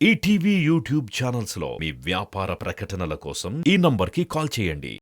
ETV YouTube channels లో మీ వ్యాపార ప్రకటనల కోసం ఈ నంబర్కి కాల్ చేయండి.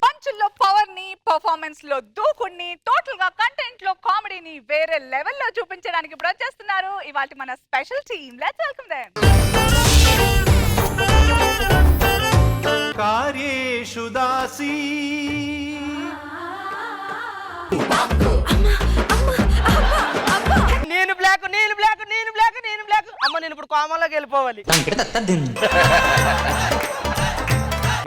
పంచుల్లో పవర్ ని, పర్ఫార్మెన్స్ లో దూకుడిని, టోటల్ గా కంటెంట్ లో కామెడీని వేరే లెవెల్లో చూపించడానికి ఇప్పుడు వచ్చేస్తున్నారు ఇవాల్టి మన special team. Let's welcome them. కార్యేషు దాసీ నేను బ్లాక్ అమ్మ నేను ఇప్పుడు కోమలోకి వెళ్ళిపోవాలి.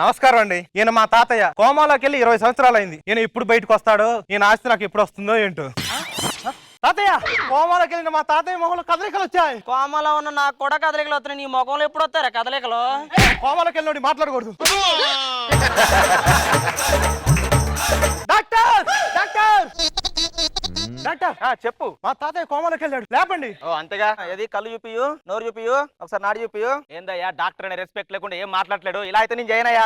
నమస్కారం అండి. ఈయన మా తాతయ్య. కోమాలోకి వెళ్ళి 20 సంవత్సరాలు అయింది. ఈయన ఇప్పుడు బయటకు వస్తాడో, ఈయన ఆస్తి నాకు ఎప్పుడు వస్తుందో ఏంటో. తాతయ్య, కోమాలోకి వెళ్ళిన మా తాతయ్య మొహంలో కదలికలు వచ్చాయి. కోమలో ఉన్న నాకు కూడా కదలికలు వస్తున్నాయి. నీ ముఖంలో ఎప్పుడు వస్తారా కదలికలు? కోమాలోకి వెళ్ళి మాట్లాడకూడదు. డాక్టర్ డాక్టర్ డాక్టర్ చెప్పు. మా తాతయ్య కోమాలోకి వెళ్ళాడు, లేపండి. ఓ అంతేగా? ఏది కళ్ళు చూపియు, నోరు చూపియు, ఒకసారి నాడు చూపియు. ఏందయ్యా డాక్టర్ అనే రెస్పెక్ట్ లేకుండా ఏం మాట్లాడలేడు? ఇలా అయితే నేను చేయనయ్యా.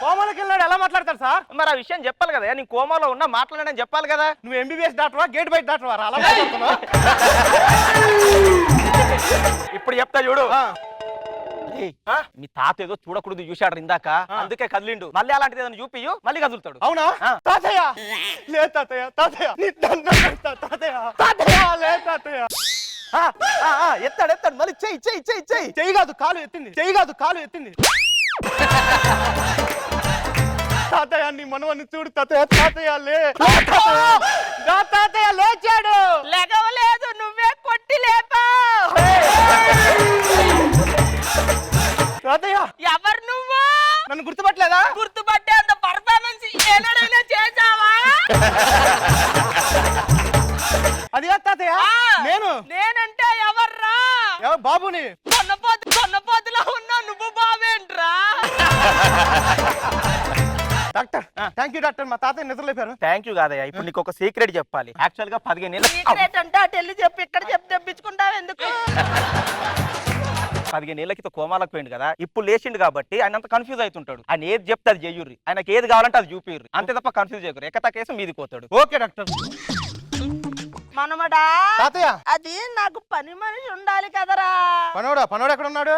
కోమాలోకి వెళ్ళాడు, ఎలా మాట్లాడతారు సార్? మరి ఆ విషయం చెప్పాలి కదా, నీ కోమాలో ఉన్నా మాట్లాడని చెప్పాలి కదా. నువ్వు ఎంబీబీఎస్ డాక్టర్వా, గేట్ బయట డాక్టర్వా? అలా మాట్లాడుతున్నావా? ఇప్పుడు చెప్తా చూడు. మీ తాత ఏదో చూడకూడదు చూశాడు ఇందాక, అందుకే కదిలిండు. మళ్ళీ అలాంటిది ఏదైనా చూపియు, మళ్ళీ కదులుతాడు. అవునా? తాతయ్య లే, తాతయ్య తాతయ్య తాతయ్య తాతయ్య లే, తాతయ్య. ఎత్తాడు ఎత్తాడు, మళ్ళీ చెయ్యి చెయ్యి చెయ్యి చెయ్యి. చెయ్యి కాదు కాలు ఎత్తింది, చెయ్యి కాదు కాలు ఎత్తింది. తాతయ్య నీ మనవన్ని చూడు తాతయ్య. తాతయ్య లే, తాతయ్య లేచాడు. లేకవలేదు, నువ్వే కొట్టి లేపా. తాతయ్య ఎవరు నువ్వు? నన్ను గుర్తుపట్టలేదా? గుర్తుపట్టే అంత పర్ఫార్మెన్స్ ఏనాడైనా చేసావా? అది కాదు తాతయ్య, నేను. నేనంటే ఎవర్రా? బాబుని. కొన్నపోతులో ఉన్నా నువ్వు బావేంట్రా? డాక్టర్ థ్యాంక్ యూ డాక్టర్, మా తాతయ్య నిద్రలేపారు. థ్యాంక్ యూ కాదయ్యా. ఇప్పుడు నీకు ఒక సీక్రెట్ చెప్పాలి. యాక్చువల్ గా 15 ఏళ్ళ సీక్రెట్ అంటే అటు వెళ్ళి చెప్పి ఇక్కడ చెప్పి తెప్పించుకుంటావు ఎందుకు? 15 ఏళ్ళ క్రితం కోమాలకు పోయింది కదా, ఇప్పుడు లేచిండు కాబట్టి ఆయన అంత కన్ఫ్యూజ్ అవుతుంటాడు. ఆయన ఏది చెప్తే అది చెయ్యుర్రి, ఆయనకి ఏది కావాలంటే అది చూపిర్రి, అంతే తప్ప కన్ఫ్యూజ్ చేయరు. ఎక్కతా కేసు మీది పోతాడు. Okay doctor. మనమడా తాతయ్య, అది నాకు పని మనిషి ఉండాలి కదరా. పనోడా ఎక్కడ ఉన్నాడు?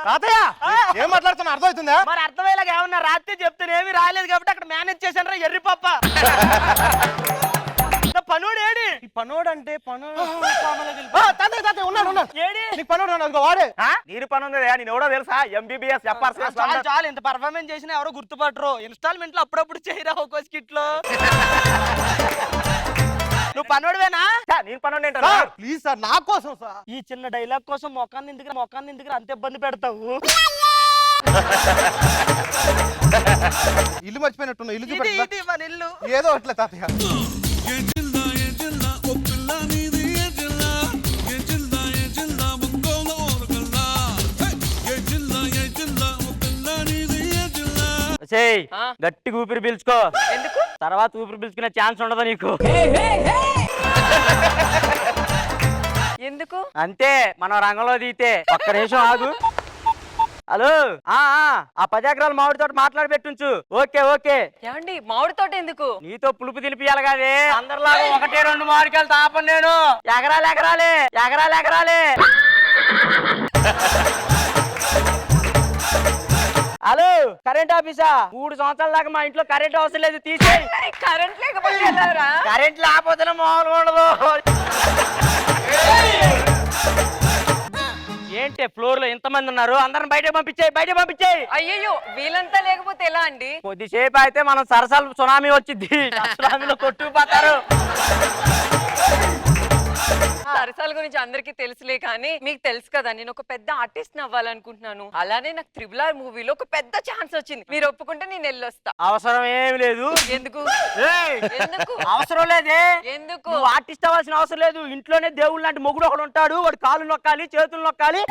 తాతయ్య ఏం మాట్లాడుతున్నా అర్థమవుతుందా? మరి అర్థమయ్యేలాగా ఏమన్నా రాత్రి చెప్తేనేమి రాలేదు కాబట్టి అక్కడ మేనేజ్ చేశాను రా ఎర్రి పప్ప. పనోడు ఏడి? పనోడు అంటే పనోడు. తాతయ్య తాతయ్య ఉన్నాడు ఏడి? నీకు పనోడు ఉన్నాడు, వాడే. నీరు పని ఉంది, నేను ఎవడో తెలుసా? ఎంబీబీఎస్ చాలు. ఇంత పర్ఫార్మెన్స్ చేసినా ఎవరో గుర్తుపట్టరు. ఇన్స్టాల్మెంట్ లో అప్పుడప్పుడు చేయరా ఒక్కో స్కిట్ లో. నువ్వు పనోడువేనా? నేను పనోడు ఏంటో. ప్లీజ్ సార్, నా కోసం సార్. ఈ చిన్న డైలాగ్ కోసం మొఖాన్ని ఎందుకు అంత ఇబ్బంది పెడతావు? ఇల్లు మర్చిపోయినట్టున్నా, ఇల్లు ఇది మన ఇల్లు. ఏదో అట్లా తాతయ్య. గట్టి ఊపిరి పీల్చుకో. ఎందుకు? తర్వాత ఊపిరి పీల్చుకునే ఛాన్స్ ఉండదు నీకు. ఎందుకు? అంతే, మనం రంగంలో దిగితే. ఒక్క నిమిషం ఆగు. హలో, ఆ 10 ఎకరాల మామిడి తోట మాట్లాడి పెట్టించు. Okay okay. ఏమండి మామిడి తోట ఎందుకు? నీతో పులుపు తినిపియాలి కాదే, అందరిలాగా 1-2 మామిడికాయలు తాపను నేను. ఎకరాలే. Hello, current ఆఫీసా? 3 సంవత్సరాల దాకా మా ఇంట్లో కరెంట్ అవసరం లేదు, తీసేయి. కరెంట్ లేకపోతే ఎలారా? కరెంట్ లేకపోతే మామూలుగా ఉండదు. ఏంటి ఫ్లోర్ లో ఎంతమంది ఉన్నారు? అందరం బయట పంపించేయి. అయ్యో, వీళ్ళంతా లేకపోతే ఎలా అండి? కొద్దిసేపు అయితే మనం సరసాలు సునామీ వచ్చింది. సునామీలో కొట్టుకుపోతారు. సరసాల గురించి అందరికి తెలుసులే, కానీ మీకు తెలుసు కదా నేను ఒక పెద్ద ఆర్టిస్ట్ అవ్వాలనుకుంటున్నాను. అలానే నాకు RRR మూవీలో ఒక పెద్ద ఛాన్స్ వచ్చింది. మీరు ఒప్పుకుంటే నేను వెళ్ళొస్తా. అవసరం ఏమి లేదు. ఎందుకు? అవసరం లేదే. ఎందుకు? నువ్వు ఆర్టిస్ట్ అవ్వాల్సిన అవసరం లేదు. ఇంట్లోనే దేవుడు లాంటి మొగుడు ఒకడు ఉంటాడు. వాడు కాళ్ళు నొక్కాలి, చేతులు నొక్కాలి,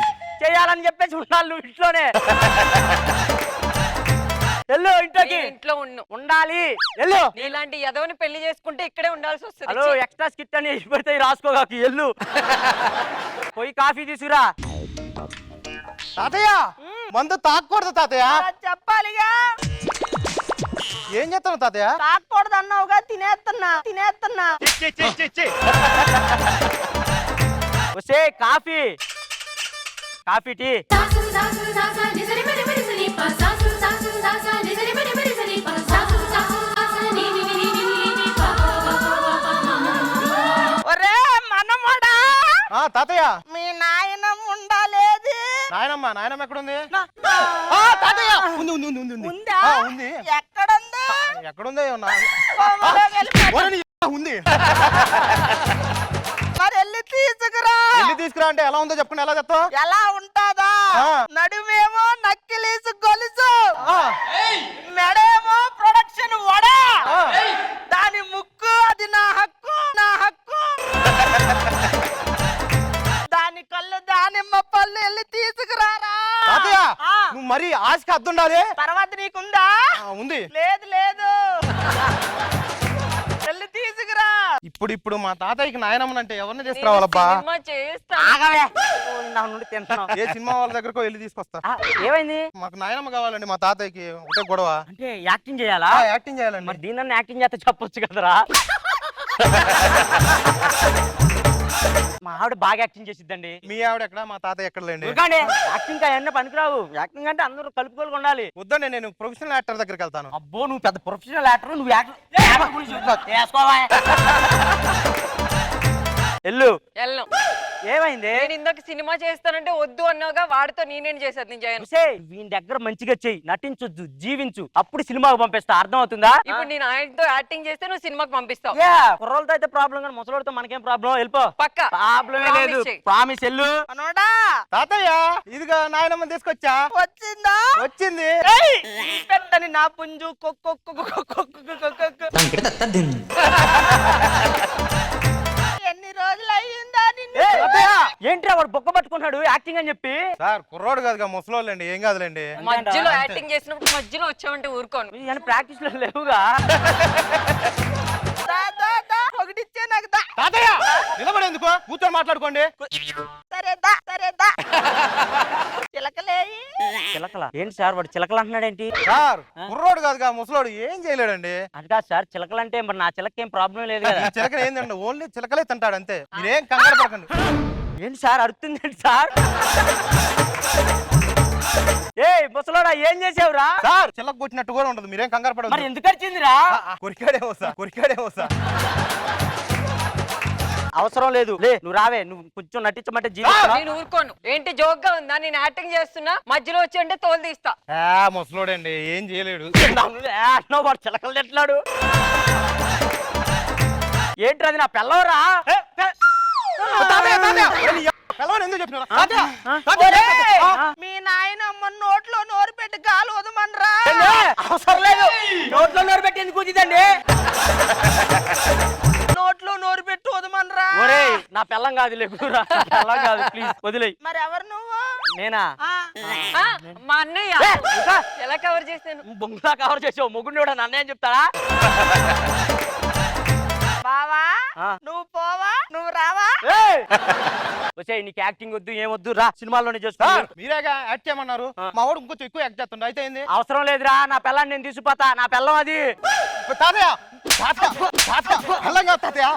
చేయాలని చెప్పేసి ఉండాలి నువ్వు ఇంట్లోనే. ఎల్లు ఇంట్లోకి. ఇంట్లో ఉండాలి. ఎల్లు. ఇలాంటి యదవని పెళ్లి చేసుకుంటే ఇక్కడే ఉండాల్సి వస్తుంది. హలో, ఎక్స్ట్రా స్కిట్ అని పెడితే రాసుకోగాకి. ఎల్లు పోయి కాఫీ తీసుకురా. తాతయ్య మందు తాకూడదు తాతయ్య. చెప్పాలిగా. ఏం చేస్తాను తాతయ్య? తాకూడదు అన్నావుగా, తినేస్తున్నా. వస్తే కాఫీ టీ. సాసు సాసు సాసా నిజరి మరి మరి సని పా సాసు సాసు సాసా నిజరి మరి మరి సని పా సాసు సాసు సాసా ని ని ని ని ని పా ఒరే మనమడా, తాతయ్య మీ నాయనమ్మ ఉండాలేది? నాయనమ్మ ఎక్కడుంది? నా- తాతయ్య ఉంది. ఉందా? ఉంది. ఎక్కడుంది? ఎక్కడుందో కోమలోకి వెళ్ళి ఉంది. మరి వెళ్ళి తీసుకురా. వెళ్ళి తీసుకురా అంటే ఎలా ఉందో చెప్పండి, ఎలా చెప్తావు? ఎలా ఉంటదా? నడుమేమో నక్కిలీసు గొలుసు, మెడేమో ప్రొడక్షన్ వడ, దాని ముక్కు అది నా హక్కు. దాని కళ్ళు దానిమ్మ పళ్ళు వెళ్ళి తీసుకురారా. తాతయ్య నువ్వు మరి ఆశకి అద్దుండాలి. తర్వాత నీకుందా? ఉంది. లేదు వెళ్ళి తీసుకురా. ఇప్పుడు మా తాతయ్యకి నాయనమ్మనంటే ఎవరిని తీసుకురావాలబ్బా? సినిమా చేస్తా. ఆగవే, నా నుండి తింటాను. ఏ సినిమా వాళ్ళ దగ్గరకు వెళ్ళి తీసుకొస్తా. ఏమైంది? మాకు నాయనమ్మ కావాలండి, మా తాతయ్యకి ఒకటే గొడవ. అంటే యాక్టింగ్ చేయాలా? యాక్టింగ్ చేయాలండి. మరి దీన్ని యాక్టింగ్ చేస్తే చెప్పొచ్చు కదరా. మా ఆవిడ బాగా యాక్టింగ్ చేసిద్దండి. మీ ఆవిడ ఎక్కడ, మా తాతయ్య ఎక్కడ లేండి? యాక్టింగ్ అన్న పనికిరావు. యాక్టింగ్ అంటే అందరూ కలుపుకోలుగా ఉండాలి. వద్దండి, నేను ప్రొఫెషనల్ యాక్టర్ దగ్గరికి వెళ్తాను. అబ్బో, నువ్వు పెద్ద ప్రొఫెషనల్ యాక్టర్. నువ్వు యాక్టర్ గురించి చేసుకోవా? ఎల్లు. వెళ్ళను. ఏమైంది? నేను ఇందాక సినిమా చేస్తానంటే వద్దు అన్నావుగా, వాడితో నేనేం చేశాను? నేను చేయను. వీని దగ్గర మంచిగా చెయ్యి, నటించొద్దు, జీవించు, అప్పుడు సినిమాకి పంపిస్తా. అర్థం అవుతుందా? ఇప్పుడు నేను ఆయనతో యాక్టింగ్ చేస్తే నువ్వు సినిమాకి పంపిస్తావు. కుర్రోళ్ళతో అయితే ప్రాబ్లం, కానీ ముసలోడితో మనకేం ప్రాబ్లం? వెళ్ళిపో. పక్క ప్రాబ్లమే లేదు. ప్రామిస్. ఎల్లు. తాతయ్య ఇదిగా నాయనమ్మ తీసుకొచ్చా. వచ్చిందా? వచ్చింది. పెట్టని నా పుంజు. ఎన్ని రోజులు అయ్యిందా? ఏంట్రా వాడు బొక్క పట్టుకున్నాడు యాక్టింగ్ అని చెప్పి? సార్ కుర్రోడు కాదుగా, ముసలోళ్ళండి, ఏం కాదులేండి. మధ్యలో యాక్టింగ్ చేసినప్పుడు మధ్యలో వచ్చావంటే ఊరుకోను. ప్రాక్టీస్ లో లేవుగా. ఒకటి ఇచ్చే నాకు. తాతయ్య నిలబడి ఎందుకు, కూర్చొని మాట్లాడుకోండి. సరేదా. చిలకల ఏంటి సార్? వాడు చిలకలు అంటున్నాడేంటి? సార్ కుర్రోడు కాదుగా, ముసలోడు, ఏం చేయలేడండి. అది కాదు సార్, చిలకలంటే మరి నా చిలక ఏం ప్రాబ్లం లేదు కదా. ఈ చిలకలు ఏంటండి, ఓన్లీ చిలకలే తింటాడు అంతే. మీరేం కంగారు పడకండి. ఏంటి సార్ అరుతుంది ఏంటి సార్? ఏ ముసలోడా, ఏం చేసావురా? సార్ చిలక కొట్టినట్టు కూడా ఉండదు, మీరేం కంగారు మరి పడదు. ఎందుకు అరిచిందిరా? కొరికాడేమో సార్. అవసరం లేదు. లే, నువ్వు రావే. నువ్వు కొంచెం నటించమంటే జీవితం. నేను ఊరుకోను. ఏంటి జోక్ గా ఉందా? నేను యాక్టింగ్ చేస్తున్నా, మధ్యలో వచ్చి అంటే తోలు తీస్తా. ముసలోడండి, ఏం చేయలేడు. వాడు చిలకలు తింటున్నాడు. ఏంటి అది? నా పిల్లవరా? ఎందుకు చెప్పిన మీ నాయనమ్మ నోట్లో నోరు పెట్టి గాలి వదమనరా. అవసరం లేదు. నోట్లో నోరు పెట్టి ఎందుకు కూర్చుందండి? నోట్లో నోరు పెట్టి వదమనరా. నా పిల్లం కాదు, లేకురా. పిల్లం కాదు, ప్లీజ్ వదిలేయ్. మరి ఎవరు నువ్వు? నేనా? మా అన్నయ్య. ఎలా కవర్ చేశాను? బొంగులా కవర్ చేసావు. మొగుడిని కూడా నన్ను ఏం చెప్తాడా? బావా నువ్వు పోవా, నువ్వు రావా? వచ్చే నీకు యాక్టింగ్ వద్దు, ఏమొద్దు, రా సినిమాల్లోనే చేస్తా. మీరేగా యాక్ట్ చేయమన్నారు. మా వాడు ఇంకొంచెం ఎక్కువ యాక్ట్ చేస్తుండే, అయితే ఏంది? అవసరం లేదురా, నా పిల్లని నేను తీసుకుపోతా. నా పిల్లం అది. తాతయ్య తాతయ్య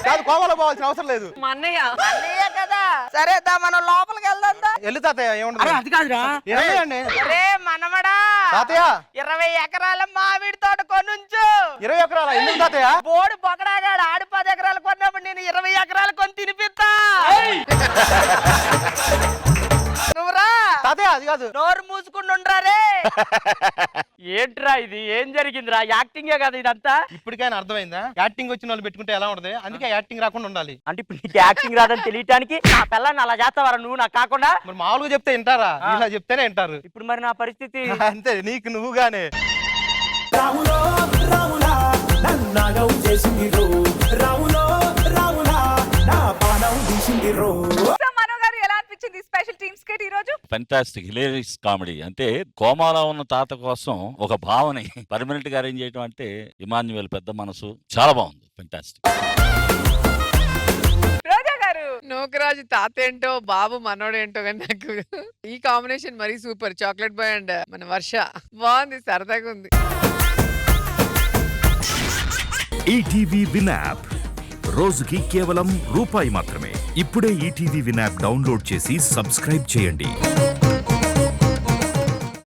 కాదు, కోమలో పోవాల్సిన అవసరం లేదు. మా అన్నయ్య. అన్నయ్య కదా. సరే దా, మనం లోపలికి వెళ్దాం. వెళ్ళి తాతయ్య, ఏముండదు. అది కాదురా. ఏమండి రే మనమడా, తాతయ్య 20 ఎకరాల మామిడి తోట కొనుంచు. 20 ఎకరాల ఎందుకు తాతయ్య? బోడి బొకడాగాడు ఆడు 10 ఎకరాలు కొన్నప్పుడు నేను 20 ఎకరాలు కొని తినిపిస్తా. నువ్వురా తాతయ్య. అది కాదు, నోరు మూసుకుంటుండ్రా రే. ఏంట్రా ఇది? ఏం జరిగిందిరా? యాక్టింగే కదా ఇదంతా? ఇప్పటికైనా అర్థమైందా? యాక్టింగ్ వచ్చిన వాళ్ళు పెట్టుకుంటే ఎలా ఉంటది? అందుకే యాక్టింగ్ రాకుండా ఉండాలి. అంటే ఇప్పుడు నీకు యాక్టింగ్ రాదని తెలియటానికి నా పిల్లని అలా చేస్తావారా నువ్వు? నాకు కాకుండా మరి మామూలుగా చెప్తే వింటారా? ఇలా చెప్తేనే వింటారు. ఇప్పుడు మరి నా పరిస్థితి అంతే, నీకు నువ్వుగానే. రాములో రాములా నన్నాగం చేసింది రో, రాములో రాములా నా పానం తీసింది రో. స్పెషల్ టీమ్ స్కిట్ ఈ రోజు ఫెంటాస్టిక్ హిలేరియస్ కామెడీ. అంటే కోమాలో ఉన్న తాత కోసం ఒక భావని పర్మనెంట్ గా అరేంజ్ చేయడం అంటే ఇమాన్యువల్ పెద్ద మనసు. చాలా బాగుంది, ఫెంటాస్టిక్. రోజా గారు నోకరాజు తాత ఏంటో బాబు మనోడేంటో కానీ నాకు ఈ కాంబినేషన్ మరీ సూపర్. చాక్లెట్ బాయ్ అండ్ మన వర్ష బాగుంది, సరదాగా ఉంది. ఈటీవీ విన్ యాప్ రోజుకి కేవలం రూపాయి మాత్రమే. ఇప్పుడే ఈటీవీ విన్ యాప్ డౌన్లోడ్ చేసి సబ్స్క్రైబ్ చేయండి.